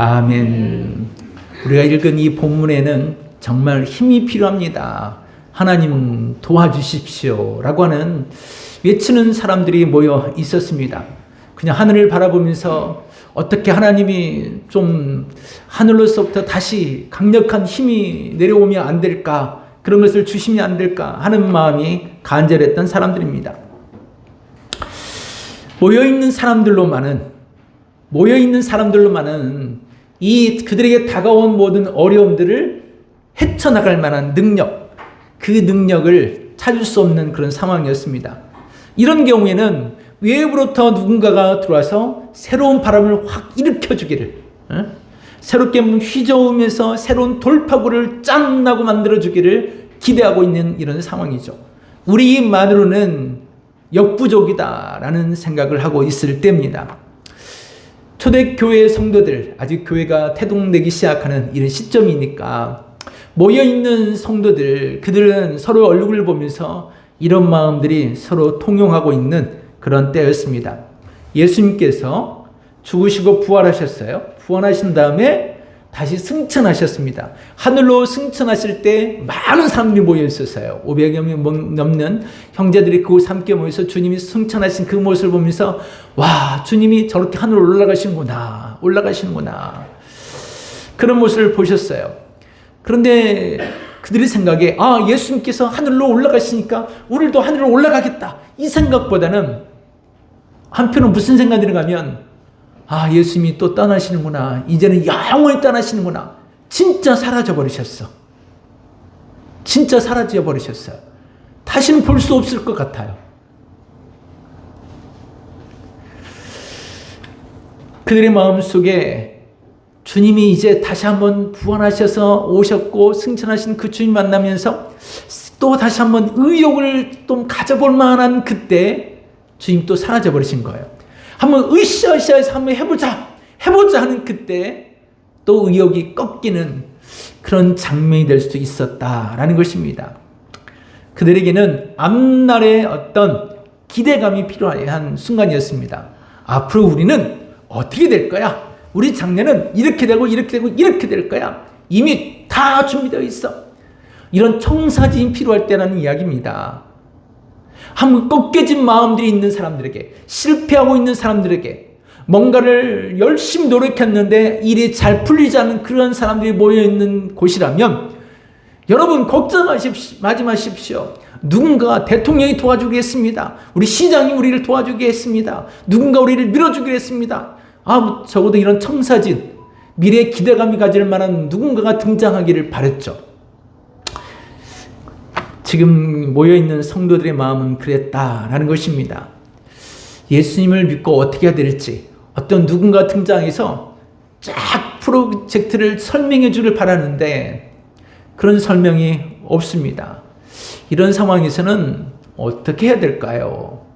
아멘. 우리가 읽은 이 본문에는 정말 힘이 필요합니다. 하나님 도와주십시오 라고 하는 외치는 사람들이 모여 있었습니다. 그냥 하늘을 바라보면서 어떻게 하나님이 좀 하늘로서부터 다시 강력한 힘이 내려오면 안 될까, 그런 것을 주시면 안 될까 하는 마음이 간절했던 사람들입니다. 모여있는 사람들로만은 이 그들에게 다가온 모든 어려움들을 헤쳐나갈 만한 능력, 그 능력을 찾을 수 없는 그런 상황이었습니다. 이런 경우에는 외부로부터 누군가가 들어와서 새로운 바람을 확 일으켜주기를, 새롭게 휘저으면서 새로운 돌파구를 짠나고 만들어주기를 기대하고 있는 이런 상황이죠. 우리만으로는 역부족이다라는 생각을 하고 있을 때입니다. 초대교회 성도들, 아직 교회가 태동되기 시작하는 이런 시점이니까 모여있는 성도들, 그들은 서로 얼굴을 보면서 이런 마음들이 서로 통용하고 있는 그런 때였습니다. 예수님께서 죽으시고 부활하셨어요. 부활하신 다음에 다시 승천하셨습니다. 하늘로 승천하실 때 많은 사람들이 모여 있었어요. 500여 명 넘는 형제들이 그곳 함께 모여서 주님이 승천하신 그 모습을 보면서 와, 주님이 저렇게 하늘로 올라가시는구나. 그런 모습을 보셨어요. 그런데 그들의 생각에 예수님께서 하늘로 올라가시니까 우리도 하늘로 올라가겠다. 이 생각보다는 한편은 무슨 생각이 드는가면 예수님이 또 떠나시는구나. 이제는 영원히 떠나시는구나. 진짜 사라져버리셨어. 다시는 볼 수 없을 것 같아요. 그들의 마음속에 주님이 이제 다시 한번 부활하셔서 오셨고 승천하신 그 주님 만나면서 또 다시 한번 의욕을 좀 가져볼 만한 그때 주님 또 사라져버리신 거예요. 한번 으쌰으쌰해서 한번 해보자 하는 그때 또 의욕이 꺾이는 그런 장면이 될 수도 있었다라는 것입니다. 그들에게는 앞날의 어떤 기대감이 필요한 순간이었습니다. 앞으로 우리는 어떻게 될 거야? 우리 장래는 이렇게 되고 이렇게 될 거야. 이미 다 준비되어 있어. 이런 청사진이 필요할 때라는 이야기입니다. 한번 꺾여진 마음들이 있는 사람들에게, 실패하고 있는 사람들에게, 뭔가를 열심히 노력했는데 일이 잘 풀리지 않는 그런 사람들이 모여있는 곳이라면 여러분 걱정하지 마십시오. 누군가 대통령이 도와주겠습니다. 우리 시장이 우리를 도와주겠습니다. 누군가 우리를 밀어주겠습니다. 적어도 이런 청사진, 미래의 기대감이 가질 만한 누군가가 등장하기를 바랬죠. 지금 모여있는 성도들의 마음은 그랬다라는 것입니다. 예수님을 믿고 어떻게 해야 될지, 어떤 누군가 등장해서 쫙 프로젝트를 설명해 주길 바라는데 그런 설명이 없습니다. 이런 상황에서는 어떻게 해야 될까요?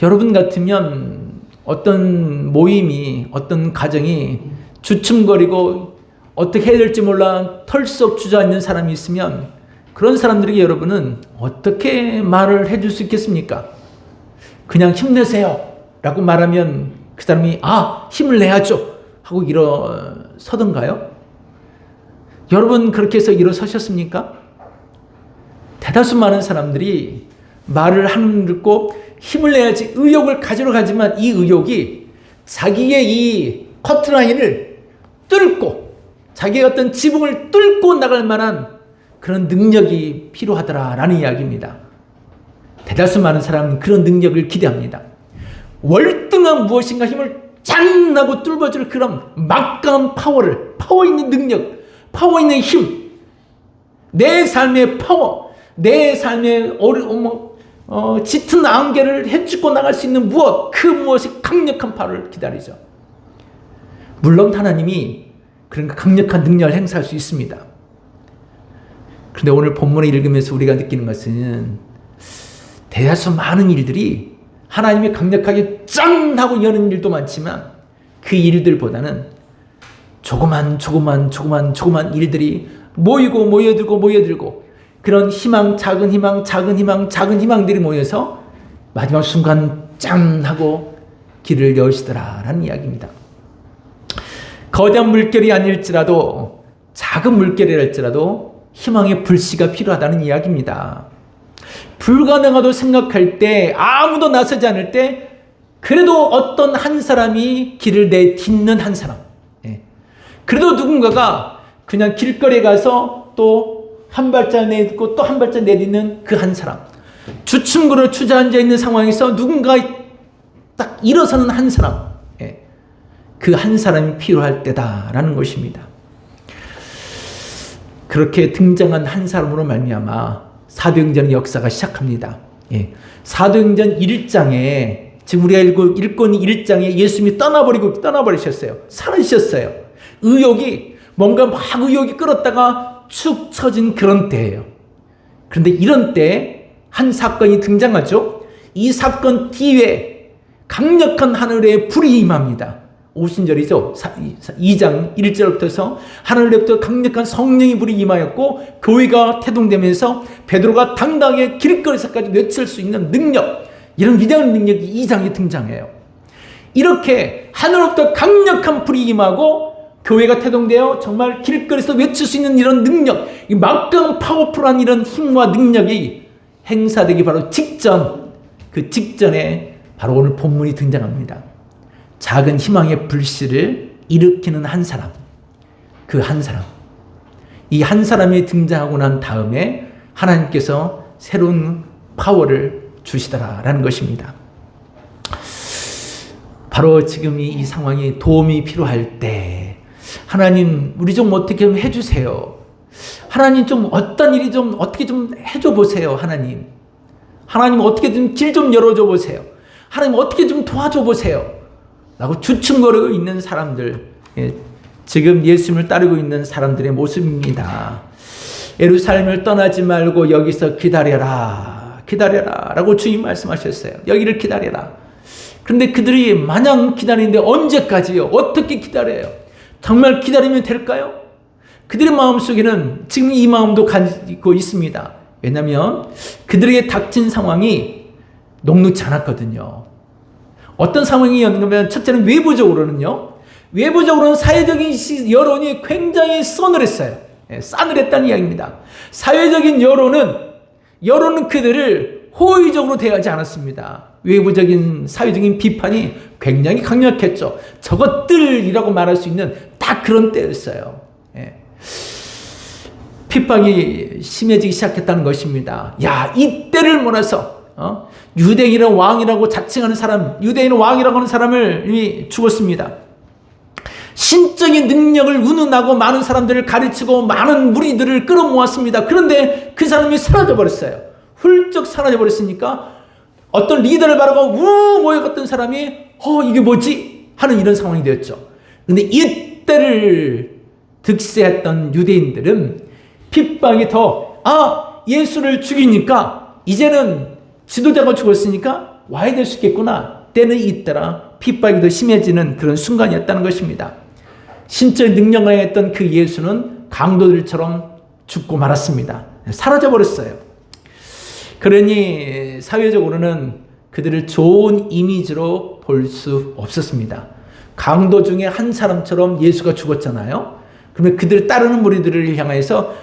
여러분 같으면 어떤 모임이, 어떤 가정이 주춤거리고 어떻게 해야 될지 몰라 털썩 주저앉는 사람이 있으면 그런 사람들에게 여러분은 어떻게 말을 해줄 수 있겠습니까? 그냥 힘내세요 라고 말하면 그 사람이 힘을 내야죠 하고 일어서던가요? 여러분 그렇게 해서 일어서셨습니까? 대다수 많은 사람들이 말을 하는 듣고 힘을 내야지 의욕을 가지러 가지만 이 의욕이 자기의 이 커트라인을 뚫고 자기의 어떤 지붕을 뚫고 나갈 만한 그런 능력이 필요하더라라는 이야기입니다. 대다수 많은 사람은 그런 능력을 기대합니다. 월등한 무엇인가 힘을 짠 하고 뚫어줄 그런 막강한 파워 있는 능력, 파워 있는 힘, 내 삶의 파워, 내 삶의 짙은 안개를 헤치고 나갈 수 있는 무엇, 그 무엇이 강력한 파워를 기다리죠. 물론 하나님이 그런 강력한 능력을 행사할 수 있습니다. 그런데 오늘 본문을 읽으면서 우리가 느끼는 것은 대다수 많은 일들이 하나님이 강력하게 짠 하고 여는 일도 많지만 그 일들보다는 조그만 일들이 모여들고 그런 희망, 작은 희망들이 모여서 마지막 순간 짠 하고 길을 여시더라라는 이야기입니다. 거대한 물결이 아닐지라도 작은 물결이랄지라도 희망의 불씨가 필요하다는 이야기입니다. 불가능하다고 생각할 때, 아무도 나서지 않을 때 그래도 어떤 한 사람이 길을 내딛는 한 사람, 그래도 누군가가 그냥 길거리에 가서 또 한 발짝 내딛고 또 한 발짝 내딛는 그 한 사람, 주춤거려 주저앉아 있는 상황에서 누군가 딱 일어서는 한 사람, 그 한 사람이 필요할 때다라는 것입니다. 그렇게 등장한 한 사람으로 말미암아 사도행전의 역사가 시작합니다. 사도행전 1장에 지금 우리가 읽고 있는 1장에 예수님이 떠나버리셨어요. 사라지셨어요. 뭔가 막 의욕이 끌었다가 축 처진 그런 때예요. 그런데 이런 때 한 사건이 등장하죠. 이 사건 뒤에 강력한 하늘의 불이 임합니다. 오순절이죠. 2장 1절부터 하늘로부터 강력한 성령의 불이 임하였고 교회가 태동되면서 베드로가 당당하게 길거리에서까지 외칠 수 있는 능력, 이런 위대한 능력이 2장에 등장해요. 이렇게 하늘로부터 강력한 불이 임하고 교회가 태동되어 정말 길거리에서 외칠 수 있는 이런 능력, 이 막강 파워풀한 이런 힘과 능력이 행사되기 바로 그 직전에 바로 오늘 본문이 등장합니다. 작은 희망의 불씨를 일으키는 한 사람, 그 한 사람, 이 한 사람이 등장하고 난 다음에 하나님께서 새로운 파워를 주시더라라는 것입니다. 바로 지금 이 상황이 도움이 필요할 때 하나님, 우리 좀 어떻게 좀 해주세요. 하나님, 좀 어떤 일이 좀 어떻게 좀 해줘 보세요. 하나님 어떻게 좀 길 좀 열어줘 보세요. 하나님 어떻게 좀 도와줘 보세요 라고 주춤거리고 있는 사람들, 지금 예수님을 따르고 있는 사람들의 모습입니다. 예루살렘을 떠나지 말고 여기서 기다려라 라고 주님 말씀하셨어요. 여기를 기다려라. 그런데 그들이 마냥 기다리는데 언제까지요? 어떻게 기다려요? 정말 기다리면 될까요? 그들의 마음속에는 지금 이 마음도 가지고 있습니다. 왜냐하면 그들에게 닥친 상황이 녹록지 않았거든요. 어떤 상황이었냐면, 첫째는 외부적으로는 사회적인 여론이 굉장히 서늘했어요. 싸늘했다는 이야기입니다. 사회적인 여론은 그들을 호의적으로 대하지 않았습니다. 외부적인 사회적인 비판이 굉장히 강력했죠. 저것들이라고 말할 수 있는 딱 그런 때였어요. 핍박이 심해지기 시작했다는 것입니다. 이때를 몰아서 유대인은 왕이라고 자칭하는 사람, 유대인은 왕이라고 하는 사람을 죽었습니다. 신적인 능력을 운운하고 많은 사람들을 가르치고 많은 무리들을 끌어모았습니다. 그런데 그 사람이 사라져버렸어요. 훌쩍 사라져버렸으니까 어떤 리더를 바라고 모여갔던 사람이 이게 뭐지? 하는 이런 상황이 되었죠. 그런데 이때를 득세했던 유대인들은 핍박이 예수를 죽이니까 이제는 지도자가 죽었으니까 와야 될 수 있겠구나. 때는 잇따라 핍박이 더 심해지는 그런 순간이었다는 것입니다. 신적 능력을 했던 그 예수는 강도들처럼 죽고 말았습니다. 사라져버렸어요. 그러니 사회적으로는 그들을 좋은 이미지로 볼 수 없었습니다. 강도 중에 한 사람처럼 예수가 죽었잖아요. 그러면 그들을 따르는 무리들을 향해서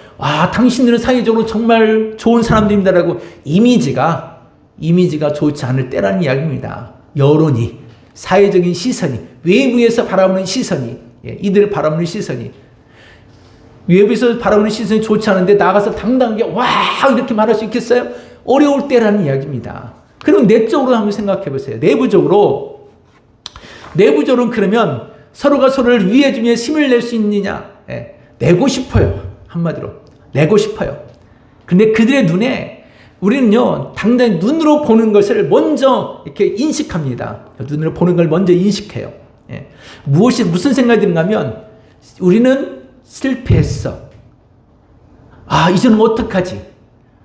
당신들은 사회적으로 정말 좋은 사람들입니다라고 이미지가 좋지 않을 때라는 이야기입니다. 여론이, 사회적인 시선이, 외부에서 바라보는 시선이, 이들을 바라보는 시선이, 외부에서 바라보는 시선이 좋지 않은데 나가서 당당하게 이렇게 말할 수 있겠어요? 어려울 때라는 이야기입니다. 그럼 내적으로 한번 생각해 보세요. 내부적으로는 그러면 서로가 서로를 위해주며 힘을 낼 수 있느냐? 내고 싶어요. 한마디로 내고 싶어요. 근데 그들의 눈에 우리는요, 당당히 눈으로 보는 것을 먼저 이렇게 인식합니다. 눈으로 보는 걸 먼저 인식해요. 무슨 생각이 드는가 하면, 우리는 실패했어. 이제는 어떡하지?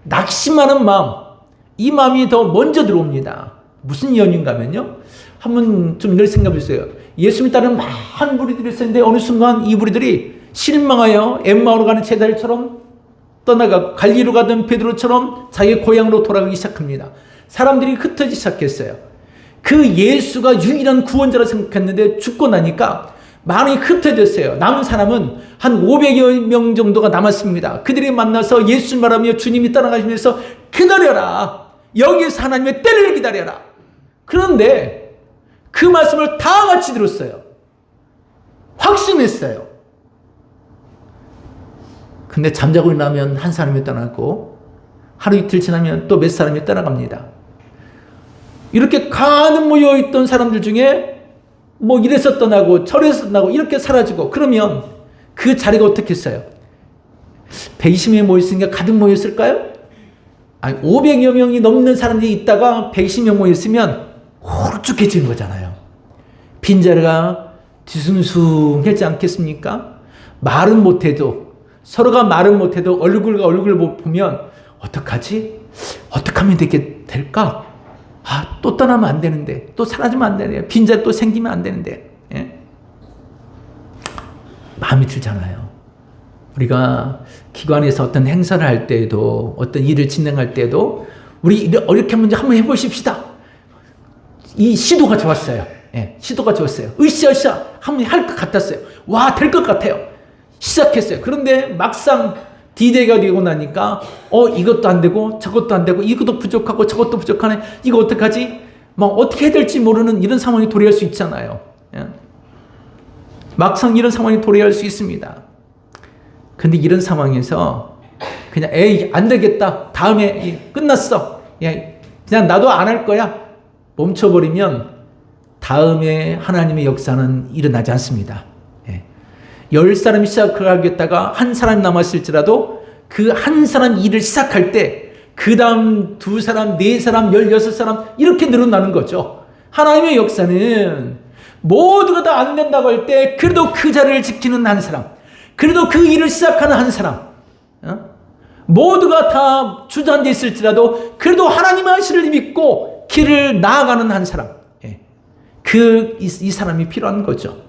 낙심하는 마음, 이 마음이 더 먼저 들어옵니다. 무슨 이유인가 하면요, 한번 좀 이렇게 생각해 보세요. 예수님 따르는 많은 무리들이 있었는데 어느 순간 이 무리들이 실망하여 엠마오로 가는 제자들처럼 떠나가 갈리로 가던 베드로처럼 자기 고향으로 돌아가기 시작합니다. 사람들이 흩어지기 시작했어요. 그 예수가 유일한 구원자라 생각했는데 죽고 나니까 많이 흩어졌어요. 남은 사람은 한 500여 명 정도가 남았습니다. 그들이 만나서 예수 말하며 주님이 떠나가시면서 기다려라. 여기에서 하나님의 때를 기다려라. 그런데 그 말씀을 다 같이 들었어요. 확신했어요. 근데 잠자고 일어나면 한 사람이 떠나고 하루 이틀 지나면 또 몇 사람이 떠나갑니다. 이렇게 가득 모여있던 사람들 중에 뭐 이래서 떠나고 저래서 떠나고 이렇게 사라지고 그러면 그 자리가 어떻게 했어요? 120명이 모였으니까 가득 모였을까요? 아니 500여 명이 넘는 사람들이 있다가 120명 모였으면 홀쭉해지는 거잖아요. 빈자리가 뒤숭숭하지 않겠습니까? 말은 못해도 서로가 말은 못해도 얼굴과 얼굴을 보면 어떡하지? 어떻게 하면 될까? 아, 또 떠나면 안 되는데, 또 사라지면 안 되는데, 빈자리 또 생기면 안 되는데, 예? 마음이 들잖아요. 우리가 기관에서 어떤 행사를 할 때에도, 어떤 일을 진행할 때에도, 우리 이렇게 한번 해보십시다. 이 시도가 좋았어요. 예, 시도가 좋았어요. 으쌰으쌰 한번 할 것 같았어요. 와, 될 것 같아요. 시작했어요. 그런데 막상 D-Day가 되고 나니까 이것도 안 되고 저것도 안 되고 이것도 부족하고 저것도 부족하네. 이거 어떡하지? 막 어떻게 해야 될지 모르는 이런 상황이 도래할 수 있잖아요. 예? 막상 이런 상황이 도래할 수 있습니다. 근데 이런 상황에서 그냥 에이 안 되겠다. 다음에 끝났어. 그냥 나도 안 할 거야. 멈춰버리면 다음에 하나님의 역사는 일어나지 않습니다. 10사람이 시작을 하겠다가 한 사람이 남았을지라도 그 한 사람 일을 시작할 때 그 다음 2사람, 4사람, 16사람 이렇게 늘어나는 거죠. 하나님의 역사는 모두가 다 안 된다고 할 때 그래도 그 자리를 지키는 한 사람, 그래도 그 일을 시작하는 한 사람, 모두가 다 주저앉아 있을지라도 그래도 하나님의 하시를 믿고 길을 나아가는 한 사람, 이 사람이 필요한 거죠.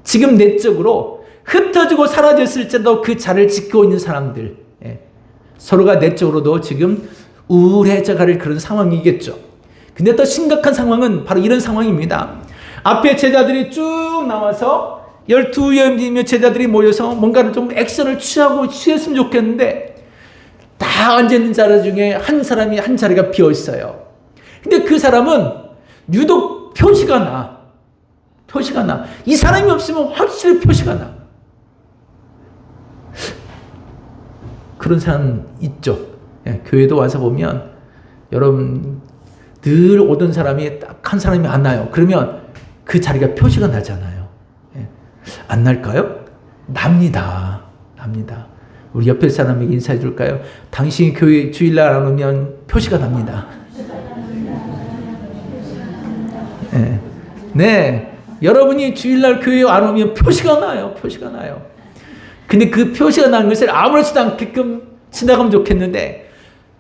지금 내적으로 흩어지고 사라졌을지라도 그 자리를 지키고 있는 사람들, 서로가 내적으로도 지금 우울해져 갈 그런 상황이겠죠. 근데 더 심각한 상황은 바로 이런 상황입니다. 앞에 제자들이 쭉 나와서 12여 제자들이 모여서 뭔가를 좀 액션을 취했으면 좋겠는데 다 앉아있는 자리 중에 한 사람이 한 자리가 비어 있어요. 근데 그 사람은 유독 표시가 나. 이 사람이 없으면 확실히 표시가 나. 그런 사람 있죠. 교회도 와서 보면 여러분 늘 오던 사람이 딱 한 사람이 안 나요. 그러면 그 자리가 표시가 나잖아요. 안 날까요? 납니다. 우리 옆에 사람에게 인사해 줄까요? 당신이 교회 주일날 안 오면 표시가 납니다. 네. 여러분이 주일날 교회에 안 오면 표시가 나요. 근데 그 표시가 나는 것을 아무렇지도 않게끔 지나가면 좋겠는데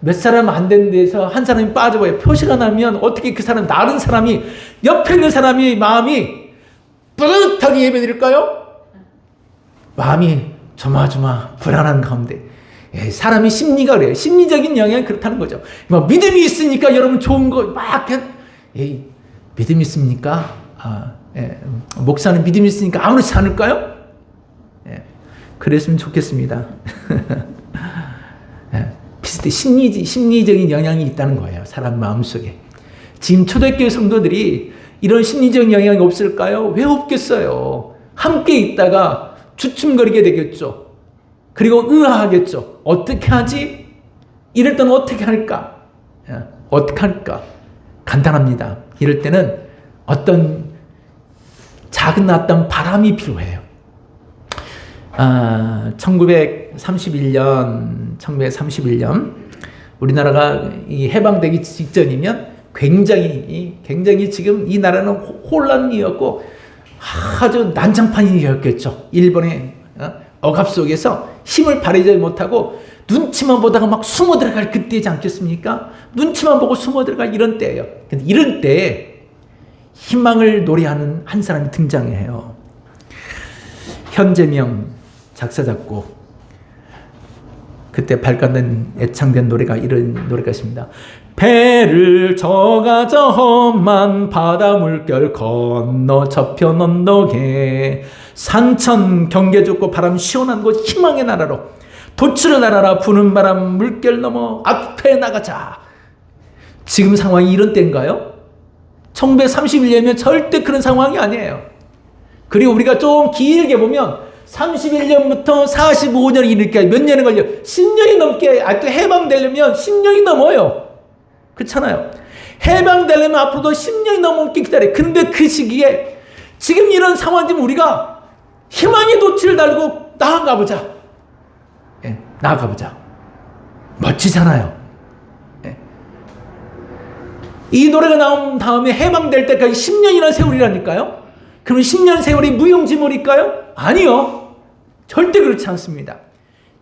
몇 사람 안 되는 데서 한 사람이 빠져봐요. 표시가 나면 어떻게 그 사람, 다른 사람이, 옆에 있는 사람이 마음이 뿌듯하게 예배드릴까요? 마음이 조마조마 불안한 가운데. 사람이 심리가 그래요. 심리적인 영향이 그렇다는 거죠. 막 믿음이 있으니까 여러분 좋은 거 막 믿음이 있습니까? 목사는 믿음이 있으니까 아무렇지 않을까요? 그랬으면 좋겠습니다. 비슷해. 심리적인 영향이 있다는 거예요. 사람 마음속에. 지금 초대교회 성도들이 이런 심리적 영향이 없을까요? 왜 없겠어요? 함께 있다가 주춤거리게 되겠죠. 그리고 의아하겠죠. 어떻게 하지? 이럴 때는 어떻게 할까? 어떻게 할까? 간단합니다. 이럴 때는 어떤 작은 어떤 바람이 필요해요. 1931년 우리나라가 이 해방되기 직전이면 굉장히 지금 이 나라는 혼란이었고 아주 난장판이었겠죠. 일본의 억압 속에서 힘을 발휘하지 못하고 눈치만 보다가 막 숨어 들어갈 그때이지 않겠습니까? 눈치만 보고 숨어 들어갈 이런 때예요. 근데 이런 때에 희망을 노래하는 한 사람이 등장해요. 현재명 작사 작곡. 그때 발간된 애창된 노래가 이런 노래가 있습니다. 배를 저가 저 험한 바다 물결 건너 저편 언덕에 산천 경계 좋고 바람 시원한 곳 희망의 나라로 도출을 날아라 부는 바람 물결 넘어 앞에 나가자. 지금 상황이 이런 때인가요? 1931년이면 절대 그런 상황이 아니에요. 그리고 우리가 좀 길게 보면 31년부터 45년이 이렇게 몇 년이 걸려 10년이 넘게 아직도 해방되려면 10년이 넘어요. 그렇잖아요. 해방되려면 앞으로도 10년이 넘게 기다려요. 근데 그 시기에 지금 이런 상황이면 우리가 희망의 돛을 달고 나아가보자. 예, 나아가보자. 멋지잖아요. 예. 이 노래가 나온 다음에 해방될 때까지 10년이라는 세월이라니까요. 그럼 10년 세월이 무용지물일까요? 아니요. 절대 그렇지 않습니다.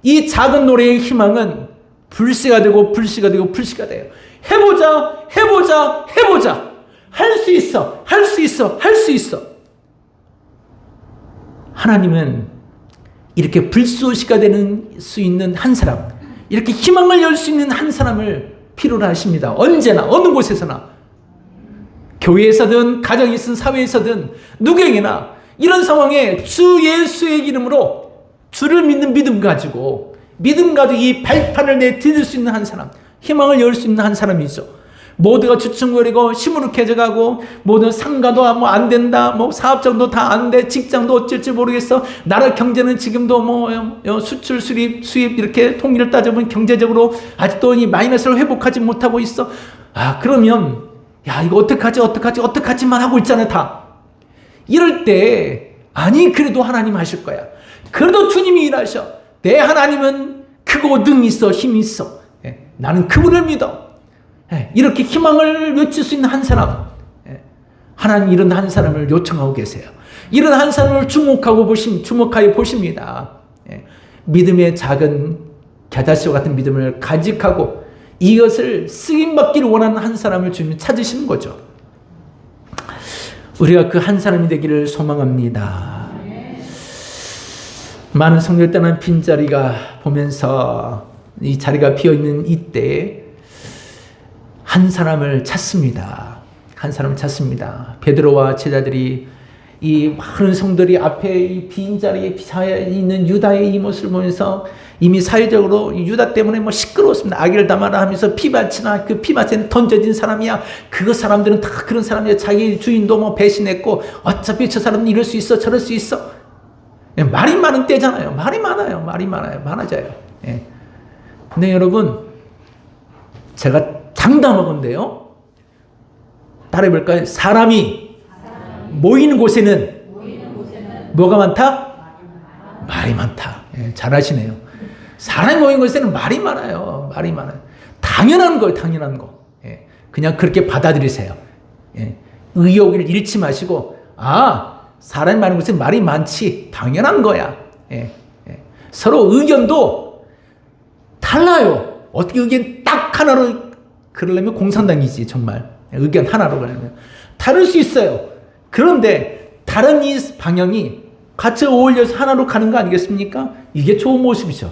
이 작은 노래의 희망은 불씨가 되고 불씨가 되고 불씨가 돼요. 해보자, 해보자, 해보자. 할 수 있어, 할 수 있어, 할 수 있어. 하나님은 이렇게 불쏘시가 되는 수 있는 한 사람, 이렇게 희망을 열 수 있는 한 사람을 필요로 하십니다. 언제나 어느 곳에서나 교회에서든 가정이든 사회에서든 누구에게나 이런 상황에 주 예수의 이름으로 주를 믿는 믿음 가지고 이 발판을 내디딜 수 있는 한 사람, 희망을 열 수 있는 한 사람이죠. 모두가 주춤거리고 시무룩해져가고 모든 상가도 뭐 안 된다, 뭐 사업장도 다 안 돼, 직장도 어쩔지 모르겠어, 나라 경제는 지금도 뭐 수출 수입 이렇게 통일을 따져보면 경제적으로 아직도 이 마이너스를 회복하지 못하고 있어. 아, 그러면 야, 이거 어떡하지만 하고 있잖아요, 다. 이럴 때 아니 그래도 하나님 하실 거야. 그래도 주님이 일하셔. 내 하나님은 크고 능이 있어, 힘이 있어. 나는 그분을 믿어. 이렇게 희망을 외칠 수 있는 한 사람, 하나님 이런 한 사람을 요청하고 계세요. 이런 한 사람을 주목하여 보십니다. 믿음의 작은 겨자씨와 같은 믿음을 간직하고 이것을 쓰임받기를 원하는 한 사람을 주님 찾으시는 거죠. 우리가 그 한 사람이 되기를 소망합니다. 많은 성도들 떠난 빈자리가 보면서 이 자리가 비어있는 이때 한 사람을 찾습니다. 한 사람을 찾습니다. 베드로와 제자들이 이 많은 성들이 앞에 이 빈자리에 있는 유다의 이 모습을 보면서 이미 사회적으로 유다 때문에 뭐 시끄러웠습니다. 아기를 담아라 하면서 피밭이나 그 피밭에 던져진 사람이야. 그 사람들은 다 그런 사람이야. 자기 주인도 뭐 배신했고 어차피 저 사람은 이럴 수 있어 저럴 수 있어. 말이 많은 때잖아요. 말이 많아져요. 근데 여러분, 제가 장담하건대요. 따라해볼까요? 사람이 모이는 곳에는 뭐가 많다? 말이 많다. 잘하시네요. 사람이 모이는 곳에는 말이 많아요. 당연한 거예요. 당연한 거. 그냥 그렇게 받아들이세요. 의욕을 잃지 마시고, 사람이 많은 곳에 말이 많지. 당연한 거야. 서로 의견도 달라요. 어떻게 의견 딱 하나로 그러려면 공산당이지, 정말. 의견 하나로 그러면. 다를 수 있어요. 그런데 다른 이 방향이 같이 어울려서 하나로 가는 거 아니겠습니까? 이게 좋은 모습이죠.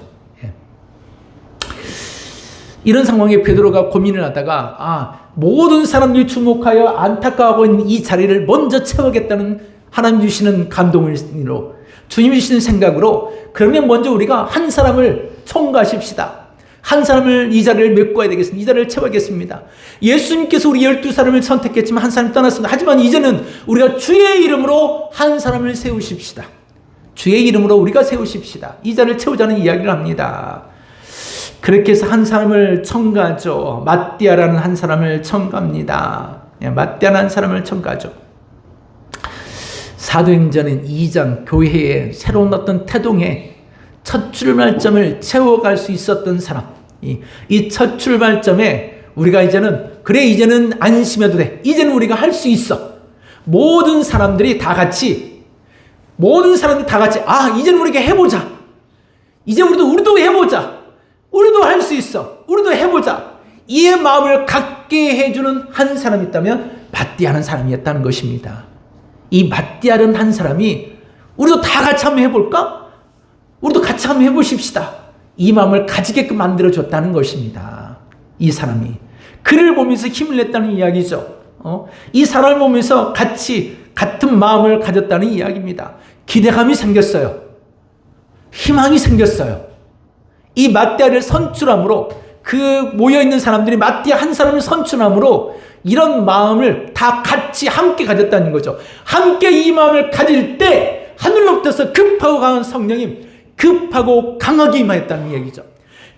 이런 상황에 베드로가 고민을 하다가 모든 사람들이 주목하여 안타까워하고 있는 이 자리를 먼저 채우겠다는 하나님 주시는 감동으로, 주님 주시는 생각으로, 그러면 먼저 우리가 한 사람을 청구하십시다. 한 사람을 이 자리를 메꿔야 되겠습니다. 이 자리를 채워야겠습니다. 예수님께서 우리 12사람을 선택했지만 한 사람이 떠났습니다. 하지만 이제는 우리가 주의 이름으로 한 사람을 세우십시다. 주의 이름으로 우리가 세우십시다. 이 자리를 채우자는 이야기를 합니다. 그렇게 해서 한 사람을 청가하죠. 마띠아라는 한 사람을 청가합니다. 마띠아라는 한 사람을 청가하죠. 사도행전 2장 교회의 새로운 어떤 태동에 첫 출발점을 채워갈 수 있었던 사람, 이 첫 출발점에 우리가 이제는 안심해도 돼. 이제는 우리가 할 수 있어. 모든 사람들이 다 같이 이제는 우리가 해보자. 이제 우리도 해보자. 우리도 할 수 있어. 우리도 해보자. 이 마음을 갖게 해주는 한 사람이 있다면 마띠아는 사람이었다는 것입니다. 이 마띠아는 한 사람이 우리도 다 같이 한번 해볼까? 우리도 같이 한번 해보십시다. 이 마음을 가지게끔 만들어줬다는 것입니다. 이 사람이. 그를 보면서 힘을 냈다는 이야기죠. 이 사람을 보면서 같은 마음을 가졌다는 이야기입니다. 기대감이 생겼어요. 희망이 생겼어요. 이 마띠아를 선출함으로, 그 모여있는 사람들이 마띠아 한 사람을 선출함으로 이런 마음을 다 같이 함께 가졌다는 거죠. 함께 이 마음을 가질 때 하늘로부터 급하고 강한 성령이 급하고 강하게 임하였다는 얘기죠.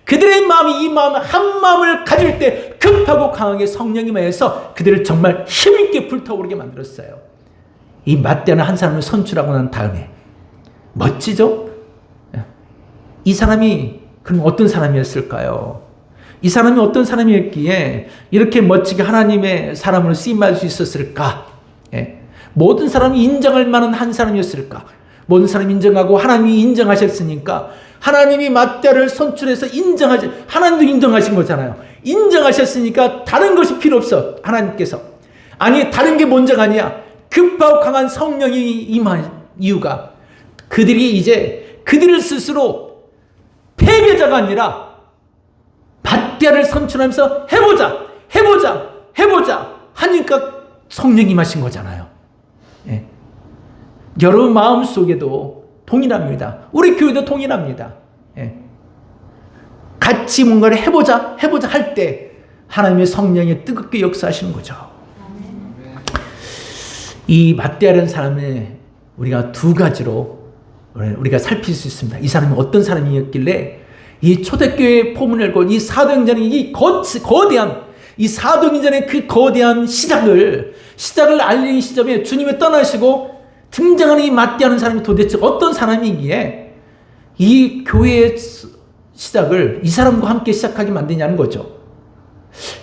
그들의 마음이 이 마음 한 마음을 가질 때 급하고 강하게 성령이 임하여서 그들을 정말 힘있게 불타오르게 만들었어요. 이 마띠아는 한 사람을 선출하고 난 다음에 멋지죠? 이 사람이 그럼 어떤 사람이었을까요? 이 사람이 어떤 사람이었기에 이렇게 멋지게 하나님의 사람으로 쓰임받을 수 있었을까? 모든 사람이 인정할 만한 한 사람이었을까? 모든 사람이 인정하고 하나님이 인정하셨으니까 하나님이 마띠아를 선출해서 하나님도 인정하신 거잖아요. 인정하셨으니까 다른 것이 필요 없어. 하나님께서. 아니, 다른 게 먼저가 아니야. 급하고 강한 성령이 임한 이유가 그들이 이제 그들을 스스로 패배자가 아니라 마띠아를 선출하면서 해보자 하니까 성령이 임하신 거잖아요. 여러분 마음속에도 동일합니다. 우리 교회도 동일합니다. 같이 뭔가를 해보자 할 때 하나님의 성령이 뜨겁게 역사하시는 거죠. 이 마띠아라는 사람을 우리가 두 가지로 우리가 살필 수 있습니다. 이 사람이 어떤 사람이었길래 이 초대교회의 포문을 열고 이 사도행전의 이 거대한 이 사도행전의 그 거대한 시작을 알리는 시점에 주님이 떠나시고 등장하는 이 마띠아라는 사람이 도대체 어떤 사람이기에 이 교회의 시작을 이 사람과 함께 시작하게 만드냐는 거죠.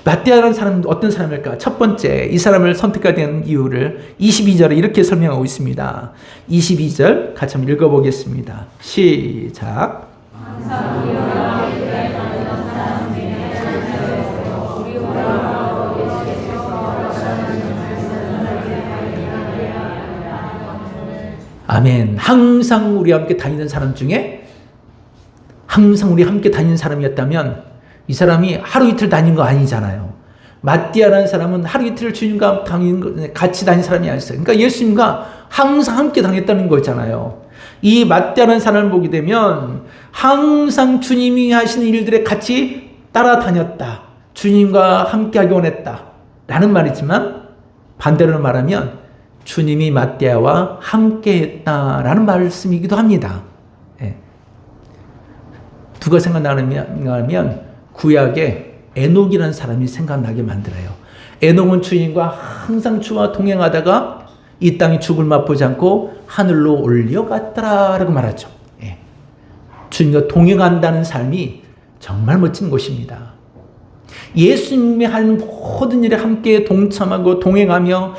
마띠아라는 사람은 어떤 사람일까? 첫 번째, 이 사람을 선택하게 된 이유를 22절에 이렇게 설명하고 있습니다. 22절 같이 한번 읽어보겠습니다. 시작. 아멘. 항상 우리와 함께 다니는 사람 중에 항상 우리 함께 다니는 사람이었다면 이 사람이 하루 이틀 다닌 거 아니잖아요. 마띠아라는 사람은 하루 이틀 주님과 같이 다닌 사람이 아니었어요. 그러니까 예수님과 항상 함께 다녔다는 거잖아요. 이 마띠아라는 사람을 보게 되면 항상 주님이 하시는 일들에 같이 따라다녔다. 주님과 함께하기 원했다. 라는 말이지만 반대로 말하면 주님이 마띠아와 함께했다라는 말씀이기도 합니다. 누가 생각나면 구약에 에녹이라는 사람이 생각나게 만들어요. 에녹은 주님과 항상 주와 동행하다가 이 땅이 죽을 맛보지 않고 하늘로 올려갔더라라고 말하죠. 주님과 동행한다는 삶이 정말 멋진 것입니다. 예수님의 한 모든 일에 함께 동참하고 동행하며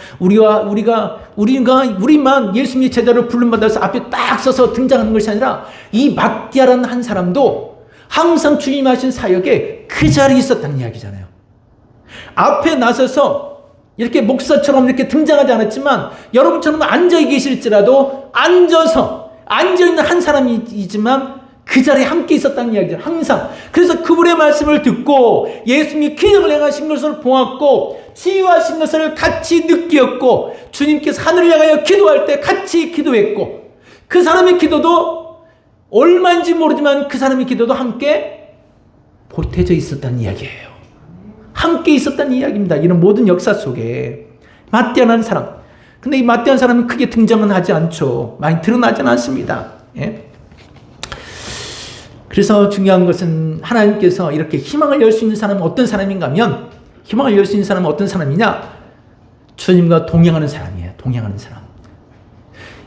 우리만 예수님의 제자로 부름받아서 앞에 딱 서서 등장하는 것이 아니라 이 마띠아라는 한 사람도 항상 주님 하신 사역에 그 자리에 있었다는 이야기잖아요. 앞에 나서서 이렇게 목사처럼 이렇게 등장하지 않았지만 여러분처럼 앉아 계실지라도 앉아있는 한 사람이지만 그 자리에 함께 있었다는 이야기죠. 항상. 그래서 그분의 말씀을 듣고 예수님이 기적을 행하신 것을 보았고 치유하신 것을 같이 느꼈고 주님께서 하늘을 향하여 기도할 때 같이 기도했고 그 사람의 기도도 얼마인지 모르지만 그 사람의 기도도 함께 보태져 있었다는 이야기예요. 함께 있었다는 이야기입니다. 이런 모든 역사 속에 마띠아라는 사람. 근데 이 마띠아라는 사람은 크게 등장은 하지 않죠. 많이 드러나지는 않습니다. 그래서 중요한 것은 하나님께서 이렇게 희망을 열 수 있는 사람은 어떤 사람인가 하면 희망을 열 수 있는 사람은 어떤 사람이냐? 주님과 동행하는 사람이에요. 동행하는 사람.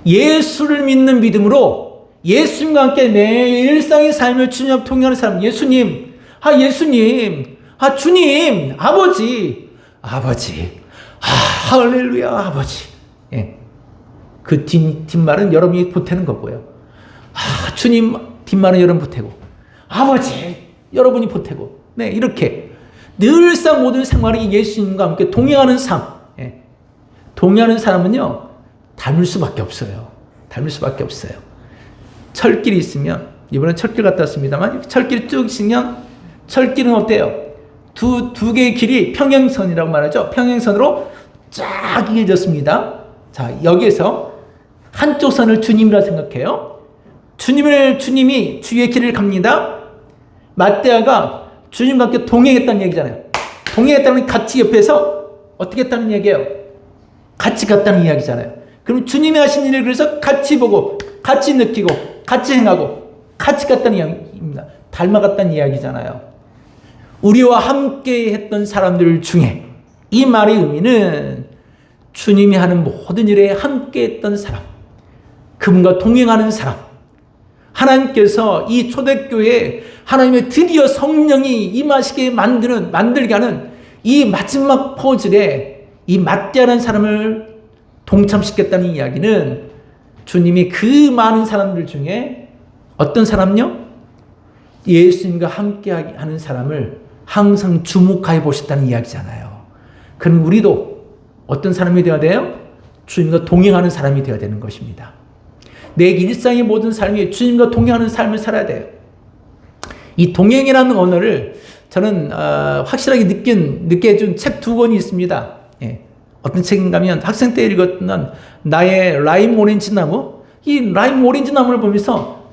예수를 믿는 믿음으로 예수님과 함께 내 일상의 삶을 주님과 동행하는 사람. 예수님, 주님, 아버지, 할렐루야, 아버지. 그 뒷말은 여러분이 보태는 거고요. 주님, 뒷말은 여러분 보태고, 아버지, 여러분이 보태고, 네, 이렇게 늘상 모든 생활이 예수님과 함께 동행하는 삶. 동행하는 사람은요, 닮을 수밖에 없어요. 철길이 있으면 이번엔 철길 갔다 왔습니다만 철길 쭉 있으면 철길은 어때요? 두 개의 길이 평행선이라고 말하죠. 평행선으로 쫙 이어졌습니다. 자, 여기에서 한쪽 선을 주님이라 생각해요. 주님이 주의 길을 갑니다. 맏대하가 주님과 함께 동행했다는 얘기잖아요. 동행했다는 같이 옆에서 어떻게 했다는 얘기예요? 같이 갔다는 이야기잖아요. 그럼 주님이 하신 일을 그래서 같이 보고 같이 느끼고 같이 행하고 같이 갔다는 이야기입니다. 닮아갔다는 이야기잖아요. 우리와 함께 했던 사람들 중에 이 말의 의미는 주님이 하는 모든 일에 함께 했던 사람, 그분과 동행하는 사람, 하나님께서 이 초대교회에 하나님의 드디어 성령이 임하시게 만들게 하는 이 마지막 퍼즐에 이 맏대하는 사람을 동참시켰다는 이야기는 주님이 그 많은 사람들 중에 어떤 사람요? 예수님과 함께 하는 사람을 항상 주목하여 보셨다는 이야기잖아요. 그럼 우리도 어떤 사람이 되어야 돼요? 주님과 동행하는 사람이 되어야 되는 것입니다. 내 일상의 모든 삶이 주님과 동행하는 삶을 살아야 돼요. 이 동행이라는 언어를 저는 확실하게 느끼게 해준 책 2권이 있습니다. 예. 어떤 책인가 하면 학생 때 읽었던 나의 라임 오렌지 나무. 이 라임 오렌지 나무를 보면서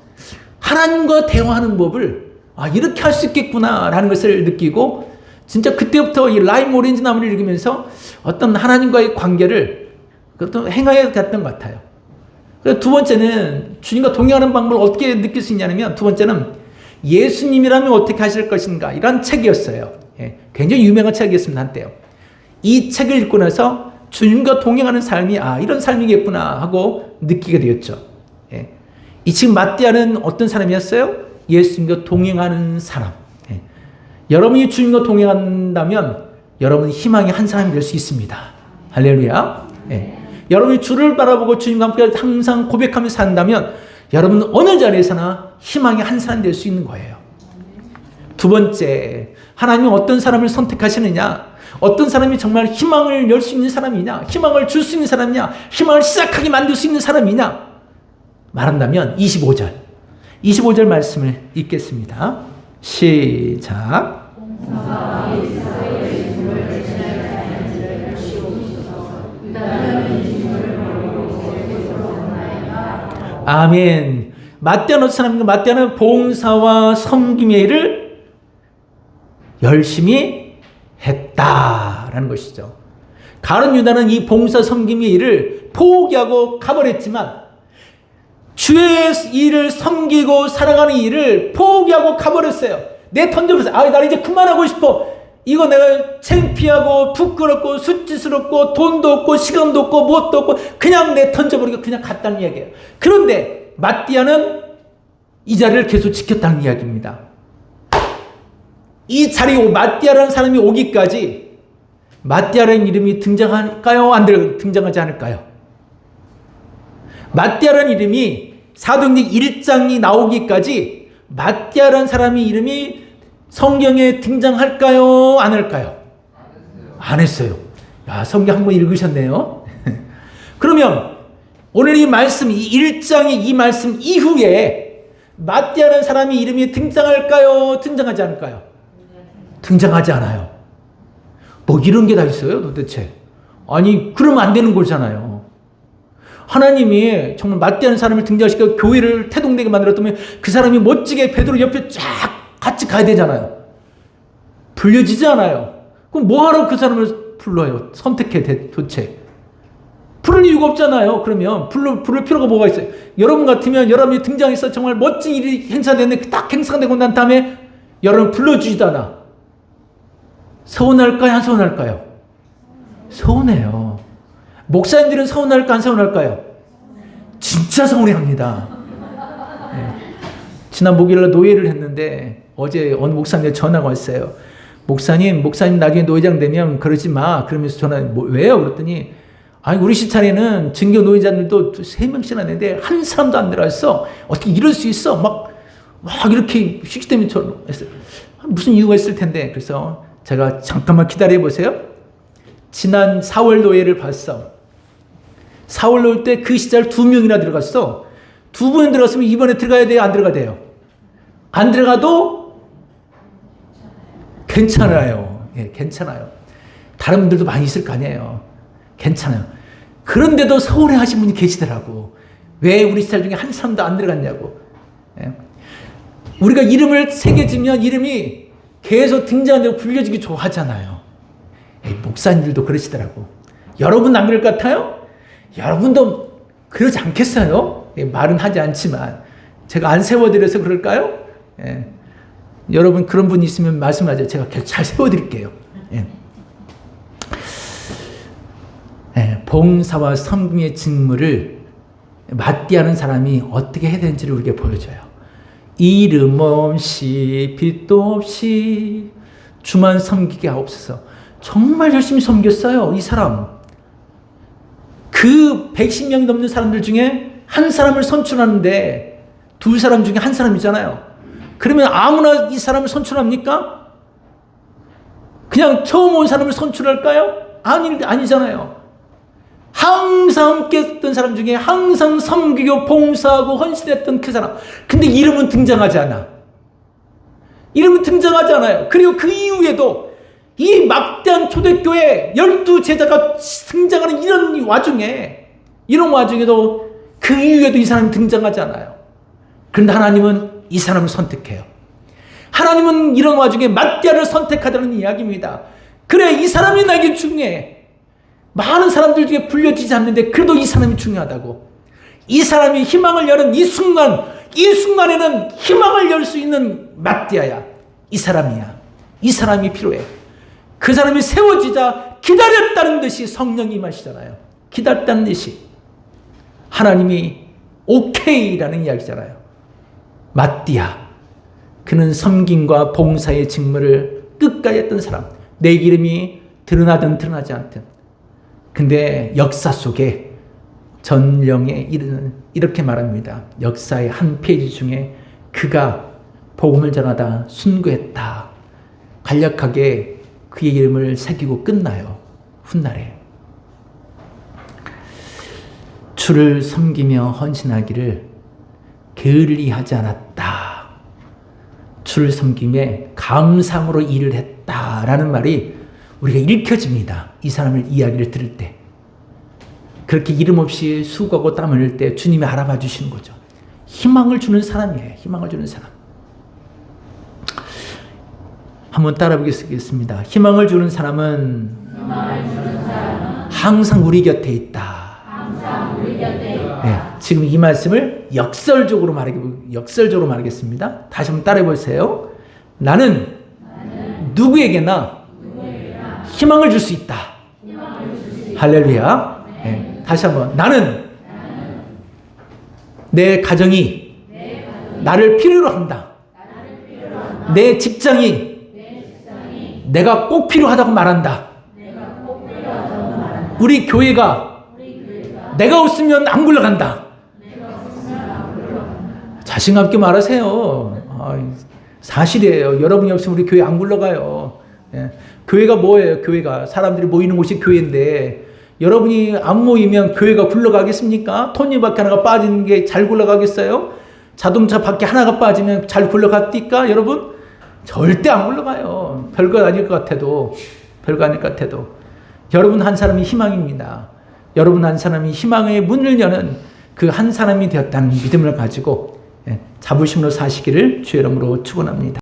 하나님과 대화하는 법을 이렇게 할 수 있겠구나라는 것을 느끼고 진짜 그때부터 이 라임 오렌지 나무를 읽으면서 어떤 하나님과의 관계를 그것도 행하여 갔던 것 같아요. 두 번째는 주님과 동행하는 방법을 어떻게 느낄 수 있냐면 두 번째는 예수님이라면 어떻게 하실 것인가 이런 책이었어요. 예, 굉장히 유명한 책이었습니다. 한때요. 이 책을 읽고 나서 주님과 동행하는 삶이 이런 삶이겠구나 하고 느끼게 되었죠. 예. 이 지금 맏대하는 어떤 사람이었어요? 예수님과 동행하는 사람. 예. 여러분이 주님과 동행한다면 여러분이 희망의 한 사람이 될 수 있습니다. 할렐루야. 예. 여러분이 주를 바라보고 주님과 함께 항상 고백하면서 산다면 여러분은 어느 자리에서나 희망의 한 사람이 될 수 있는 거예요. 두 번째, 하나님은 어떤 사람을 선택하시느냐? 어떤 사람이 정말 희망을 열 수 있는 사람이냐? 희망을 줄 수 있는 사람이냐? 희망을 시작하게 만들 수 있는 사람이냐? 말한다면 25절 말씀을 읽겠습니다. 시작. 아멘. 맏대하는 어떤 사람인가? 맏대하는 봉사와 섬김의 일을 열심히 했다라는 것이죠. 가룟 유다는 이 봉사 섬김의 일을 포기하고 가버렸지만 주의 일을 섬기고 사랑하는 일을 포기하고 가버렸어요. 내 던져버렸어요. 나 이제 그만하고 싶어. 이거 내가 창피하고 부끄럽고 수치스럽고 돈도 없고 시간도 없고 무엇도 없고 그냥 내 던져버리고 그냥 갔다는 이야기예요. 그런데 맏대하는 이 자리를 계속 지켰다는 이야기입니다. 이 자리에 맏대하라는 사람이 오기까지 맏대하라는 이름이 등장할까요? 등장하지 않을까요? 맏대하라는 이름이 사도행전 1장이 나오기까지 맏대하라는 사람의 이름이 성경에 등장할까요? 안 할까요? 안 했어요. 성경 한번 읽으셨네요. 그러면 오늘 이 말씀, 이 1장의 이 말씀 이후에 맏대하라는 사람의 이름이 등장할까요? 등장하지 않을까요? 등장하지 않아요. 뭐 이런 게 다 있어요, 도대체. 아니, 그러면 안 되는 거잖아요. 하나님이 정말 맏대하는 사람을 등장시켜 교회를 태동되게 만들었다면 그 사람이 멋지게 베드로 옆에 쫙 같이 가야 되잖아요. 불려지지 않아요. 그럼 뭐하러 그 사람을 불러요? 선택해 도대체. 부를 이유가 없잖아요. 그러면 부를 필요가 뭐가 있어요? 여러분 같으면 여러분이 등장해서 정말 멋진 일이 행사되는데 딱 행사가 되고 난 다음에 여러분 불러주지도 않아. 서운할까요? 안 서운할까요? 서운해요. 목사님들은 서운할까? 안 서운할까요? 진짜 서운해합니다. 네. 지난 목요일날 노예를 했는데 어제 어느 목사님한테 전화가 왔어요. 목사님 나중에 노회장 되면 그러지 마. 그러면서 왜요? 그랬더니 우리 시찰에는 증거 노예자들도 3명씩이나 되는데 한 사람도 안 들어왔어. 어떻게 이럴 수 있어? 막 이렇게 시스템처럼 했어요. 무슨 이유가 있을 텐데. 그래서 제가 잠깐만 기다려보세요. 지난 4월 노예를 봤어. 4월 노예 때 그 시절 2명이나 들어갔어. 2분 들어갔으면 이번에 들어가야 돼요? 안 들어가야 돼요? 안 들어가도 괜찮아요. 예, 괜찮아요. 다른 분들도 많이 있을 거 아니에요. 괜찮아요. 그런데도 서운해 하신 분이 계시더라고. 왜 우리 스타일 중에 한 사람도 안 들어갔냐고. 예. 우리가 이름을 새겨지면 이름이 계속 등장하고 불려지기 좋아하잖아요. 예, 목사님들도 그러시더라고. 여러분 안 그럴 것 같아요? 여러분도 그러지 않겠어요? 예, 말은 하지 않지만 제가 안 세워드려서 그럴까요? 예. 여러분 그런 분이 있으면 말씀하세요. 제가 잘 세워드릴게요. 예. 예, 봉사와 섬김의 직무를 맞대하는 사람이 어떻게 해야 되는지를 우리에게 보여줘요. 이름 없이 빛도 없이 주만 섬기게 하옵소서. 정말 열심히 섬겼어요. 이 사람. 그 110명이 넘는 사람들 중에 한 사람을 선출하는데 두 사람 중에 한 사람이잖아요. 그러면 아무나 이 사람을 선출합니까? 그냥 처음 온 사람을 선출할까요? 아니잖아요. 항상 함께 했던 사람 중에 항상 섬기고 봉사하고 헌신했던 그 사람. 근데 이름은 등장하지 않아. 이름은 등장하지 않아요. 그리고 그 이후에도 이 막대한 초대교회 12제자가 등장하는 이런 와중에도 그 이후에도 이 사람이 등장하지 않아요. 그런데 하나님은 이 사람을 선택해요. 하나님은 이런 와중에 막대한을 선택하다는 이야기입니다. 그래, 이 사람이 나에게 중요해. 많은 사람들 중에 불려지지 않는데 그래도 이 사람이 중요하다고. 이 사람이 희망을 여는 이 순간에는 희망을 열 수 있는 막대하야. 이 사람이야. 이 사람이 필요해. 그 사람이 세워지자 기다렸다는 듯이 성령이 임하시잖아요. 기다렸다는 듯이 하나님이 오케이라는 이야기잖아요. 마띠아, 그는 섬김과 봉사의 직무를 끝까지 했던 사람. 내 이름이 드러나든 드러나지 않든. 근데 역사 속에 전령에 이렇게 말합니다. 역사의 한 페이지 중에 그가 복음을 전하다 순교했다. 간략하게 그의 이름을 새기고 끝나요. 훗날에. 주를 섬기며 헌신하기를 게을리하지 않았다. 주를 섬김에 감상으로 일을 했다라는 말이 우리가 읽혀집니다. 이 사람을 이야기를 들을 때. 그렇게 이름 없이 수고하고 땀 흘릴 때 주님이 알아봐 주시는 거죠. 희망을 주는 사람이에요. 희망을 주는 사람. 한번 따라 보겠습니다. 희망을 주는 사람은 항상 우리 곁에 있다. 네, 지금 이 말씀을 역설적으로 말하겠습니다. 다시 한번 따라해 보세요. 나는 누구에게나 희망을 줄 수 있다. 할렐루야. 네, 다시 한번. 나는 내 가정이 나를 필요로 한다. 내 직장이 내가 꼭 필요하다고 말한다. 우리 교회가 내가 없으면 안 굴러간다. 자신감 있게 말하세요. 사실이에요. 여러분이 없으면 우리 교회 안 굴러가요. 예. 교회가 뭐예요? 교회가 사람들이 모이는 곳이 교회인데 여러분이 안 모이면 교회가 굴러가겠습니까? 톱니바퀴 하나가 빠지는 게 잘 굴러가겠어요? 자동차 바퀴 하나가 빠지면 잘 굴러갑니까? 여러분? 절대 안 굴러가요. 별거 아닐 것 같아도. 여러분 한 사람이 희망입니다. 여러분 한 사람이 희망의 문을 여는 그 한 사람이 되었다는 믿음을 가지고 자부심으로 사시기를 주의 이름으로 축원합니다.